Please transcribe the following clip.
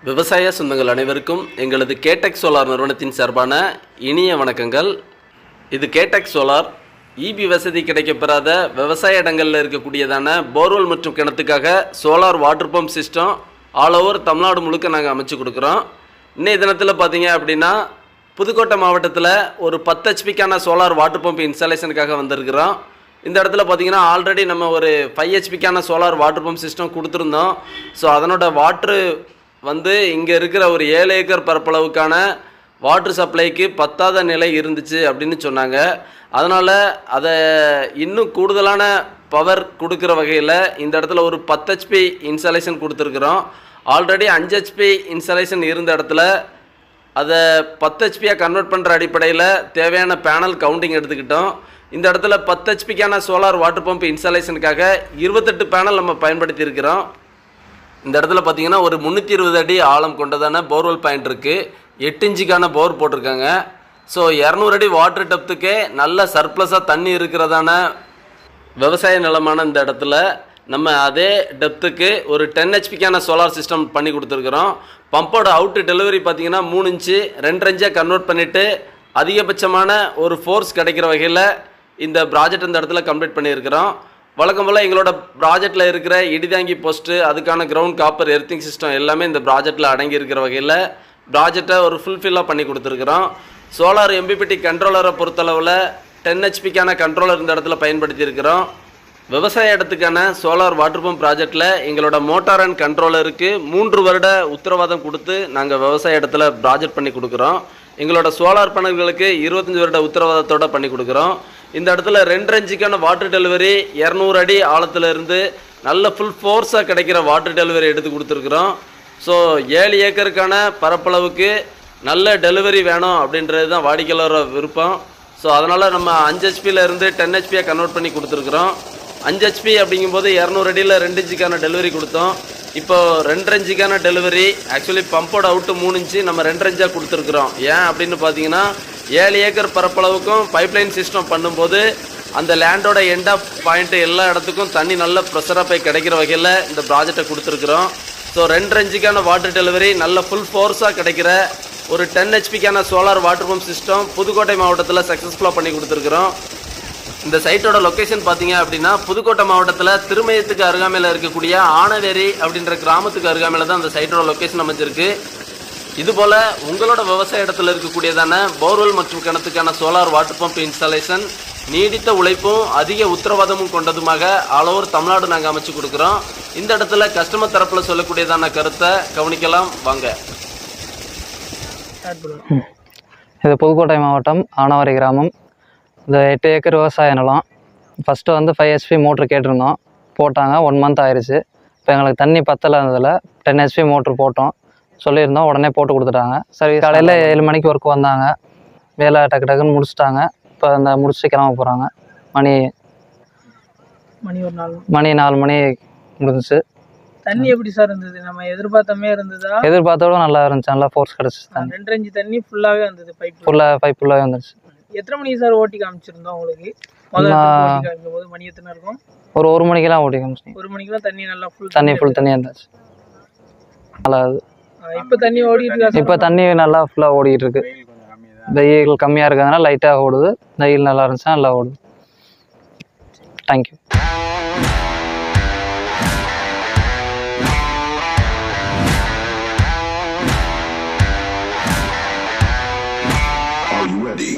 விவசாய சொந்தங்கள் அனைவருக்கும் எங்களது கேடெக் சோலார் நிறுவனத்தின் சார்பான இனிய வணக்கங்கள். இது கேடெக் சோலார் இபி வசதி கிடைக்கப்பெறாத விவசாய இடங்களில் இருக்கக்கூடியதான போர்வெல் மற்றும் கிணத்துக்காக solar water pump system all over Tamil Nadu முழுக்க நாங்கள் அமைச்சு கொடுக்குறோம். இன்னைய தினத்தில் பார்த்தீங்க அப்படின்னா புதுக்கோட்டை மாவட்டத்தில் ஒரு 10 ஹெச்பிக்கான சோலார் வாட்டர் பம்ப் இன்ஸ்டாலேஷனுக்காக வந்திருக்கிறோம். இந்த இடத்துல பார்த்தீங்கன்னா ஆல்ரெடி நம்ம ஒரு 5 ஹெச்பிக்கான சோலார் வாட்டர் பம்ப் சிஸ்டம் கொடுத்துருந்தோம். ஸோ அதனோட வாட்ரு இங்கே இருக்கிற ஒரு 7 ஏக்கர் பரப்பளவுக்கான வாட்டர் சப்ளைக்கு பத்தாத நிலை இருந்துச்சு அப்படின்னு சொன்னாங்க. அதனால் அதை இன்னும் கூடுதலான பவர் கொடுக்குற வகையில் இந்த இடத்துல ஒரு 10 ஹெச்பி இன்ஸ்டாலேஷன் கொடுத்துருக்குறோம். ஆல்ரெடி 5 ஹெச்பி இன்ஸ்டாலேஷன் இருந்த இடத்துல அதை 10 ஹெச்பியாக கன்வெர்ட் பண்ணுற அடிப்படையில் தேவையான பேனல் கவுண்டிங் எடுத்துக்கிட்டோம். இந்த இடத்துல 10 ஹெச்பிக்கான சோலார் வாட்டர் பம்ப் இன்ஸ்டாலேஷனுக்காக 28 பேனல் நம்ம பயன்படுத்தி இருக்கிறோம். இந்த இடத்துல பார்த்தீங்கன்னா ஒரு 320 அடி ஆழம் கொண்டதான போர்வெல் பாயிண்ட் இருக்குது. 8 இன்ச்சுக்கான போர் போட்டிருக்காங்க. ஸோ 200 அடி வாட்டர் டெப்த்துக்கே நல்ல சர்ப்ளஸாக தண்ணி இருக்கிறதான விவசாய நிலமான இந்த இடத்துல நம்ம அதே டெப்த்துக்கு ஒரு 10 ஹெச்பிக்கான சோலார் சிஸ்டம் பண்ணி கொடுத்துருக்குறோம். பம்போட அவுட்டு டெலிவரி பார்த்தீங்கன்னா 3 இன்ச்சு 2 இன்ச்சாக கன்வெர்ட் பண்ணிவிட்டு அதிகபட்சமான ஒரு ஃபோர்ஸ் கிடைக்கிற வகையில் இந்த ப்ராஜெக்ட் இந்த இடத்துல கம்ப்ளீட் பண்ணியிருக்கிறோம். வழக்கம் போல் எங்களோட ப்ராஜெக்டில் இருக்கிற இடிதாங்கி போஸ்ட்டு, அதுக்கான கிரவுண்ட் காப்பர் எர்த்திங் சிஸ்டம் எல்லாமே இந்த ப்ராஜெக்டில் அடங்கி இருக்கிற வகையில் ப்ராஜெக்டை ஒரு ஃபுல்ஃபில்லாக பண்ணி கொடுத்துருக்குறோம். சோலார் எம்பிபிடி கண்ட்ரோலரை பொறுத்தளவில் 10 ஹெச்பிக்கான கண்ட்ரோலர் இந்த இடத்துல பயன்படுத்தியிருக்கிறோம். விவசாய இடத்துக்கான சோலார் வாட்டர் பம்ப் ப்ராஜெக்டில் எங்களோட மோட்டார் அண்ட் கண்ட்ரோலருக்கு 3 வருட உத்தரவாதம் கொடுத்து நாங்கள் விவசாய இடத்துல ப்ராஜெக்ட் பண்ணி கொடுக்குறோம். எங்களோட சோலார் பேனல்களுக்கு 25 வருட உத்தரவாதத்தோடு பண்ணி கொடுக்குறோம். இந்த இடத்துல 2 இன்ச்சுக்கான வாட்டர் டெலிவரி 200 அடி ஆழத்துலேருந்து நல்ல ஃபுல் ஃபோர்ஸாக கிடைக்கிற வாட்டர் டெலிவரி எடுத்து கொடுத்துருக்குறோம். ஸோ 7 ஏக்கருக்கான பரப்பளவுக்கு நல்ல டெலிவரி வேணும் அப்படின்றது தான் வாடிக்கையாளரோட விருப்பம். ஸோ அதனால் நம்ம 5 ஹெச்பியிலேருந்து 10 ஹெச்பியாக கன்வெர்ட் பண்ணி கொடுத்துருக்குறோம். 5 ஹெச்பி அப்படிங்கும்போது 200 அடியில் 2 இன்ச்சுக்கான டெலிவரி கொடுத்தோம். இப்போ 2 இன்ச்சுக்கான டெலிவரி ஆக்சுவலி பம்போட அவுட்டு 3 இன்ச்சு நம்ம 2 இன்ச்சாக கொடுத்துருக்குறோம். ஏன் அப்படின்னு பார்த்தீங்கன்னா 7 ஏக்கர் பரப்பளவுக்கும் பைப்லைன் சிஸ்டம் பண்ணும்போது அந்த லேண்டோட எண்ட் ஆஃப் பாயிண்ட்டு எல்லா இடத்துக்கும் தண்ணி நல்ல ப்ரெஷராக போய் கிடைக்கிற வகையில் இந்த ப்ராஜெக்டை கொடுத்துருக்குறோம். ஸோ 2 இன்ச்சுக்கான வாட்டர் டெலிவரி நல்ல ஃபுல் ஃபோர்ஸாக கிடைக்கிற ஒரு 10 ஹெச்பிக்கான solar water pump system Pudukkottai மாவட்டத்தில் சக்ஸஸ்ஃபுல்லாக பண்ணி கொடுத்துருக்குறோம். இந்த சைட்டோட லொக்கேஷன் பார்த்தீங்க அப்படின்னா புதுக்கோட்டை மாவட்டத்தில் திருமயத்துக்கு அருகாமையில் இருக்கக்கூடிய ஆனவேரி அப்படின்ற கிராமத்துக்கு அருகாமையில் தான் அந்த சைட்டோட லொக்கேஷன் அமைச்சிருக்கு. இதுபோல் உங்களோட விவசாய இடத்துல இருக்கக்கூடியதான போர்வெல் மற்றும் கிணத்துக்கான சோலார் வாட்டர் பம்ப் இன்ஸ்டாலேஷன் நீடித்த உழைப்பும் அதிக உத்தரவாதமும் கொண்டதுமாக ஆல் ஓவர் தமிழ்நாடு நாங்கள் அமைச்சு கொடுக்குறோம். இந்த இடத்துல கஸ்டமர் தரப்பில் சொல்லக்கூடியதான கருத்தை கவனிக்கலாம் வாங்க. இது புதுக்கோட்டை மாவட்டம் ஆனவரை கிராமம். இந்த 8 ஏக்கர் விவசாய நிலம். ஃபஸ்ட்டு 5 ஹெச்பி மோட்ரு கேட்டிருந்தோம், போட்டாங்க. 1 மந்த் ஆயிடுச்சு. இப்போ எங்களுக்கு தண்ணி பத்தலை இருந்ததில் 10 ஹெச்பி மோட்ரு போட்டோம் சொல்லியிருந்தோம். உடனே போட்டு கொடுத்துட்டாங்க. சரி, காலையில் 7 மணிக்கு ஒர்க் வந்தாங்க. வேலை டக்கு டக்குன்னு முடிச்சுட்டாங்க. இப்போ அந்த முடிச்சுட்டு கிளம்ப போகிறாங்க. மணி 4 மணி முடிஞ்சிச்சு. தண்ணி எப்படி சார் இருந்தது? நம்ம எதிர்பார்த்தமே இருந்ததா? எதிர்பார்த்தோட நல்லா இருந்துச்சு. நல்லா ஃபோர்ஸ் கிடச்சி. 2 இன்ச்சு தண்ணி ஃபுல்லாகவே வந்தது. பைப் ஃபுல்லாகவே வந்துருச்சு. எத்தனை மணிக்கு சார் ஓட்டி காமிச்சிருந்தோம் உங்களுக்கு? முதல்ல மணி எத்தனை இருக்கும்? ஒரு 1 மணிக்கெல்லாம் ஓட்டி காமிச்சு. 1 மணிக்கெல்லாம் தண்ணி நல்லா ஃபுல் தண்ணியாக இருந்துச்சு. நல்லா இப்போ தண்ணி ஓடிட்டு இப்போ தண்ணி நல்லா ஃபுல்லாக ஓடிட்டு இருக்கு. வெயில் கம்மியாக இருக்கிறதுனால லைட்டாக ஓடுது. வெயில் நல்லா இருந்துச்சுன்னா நல்லா ஓடுது. தேங்க்யூ. Are you ready?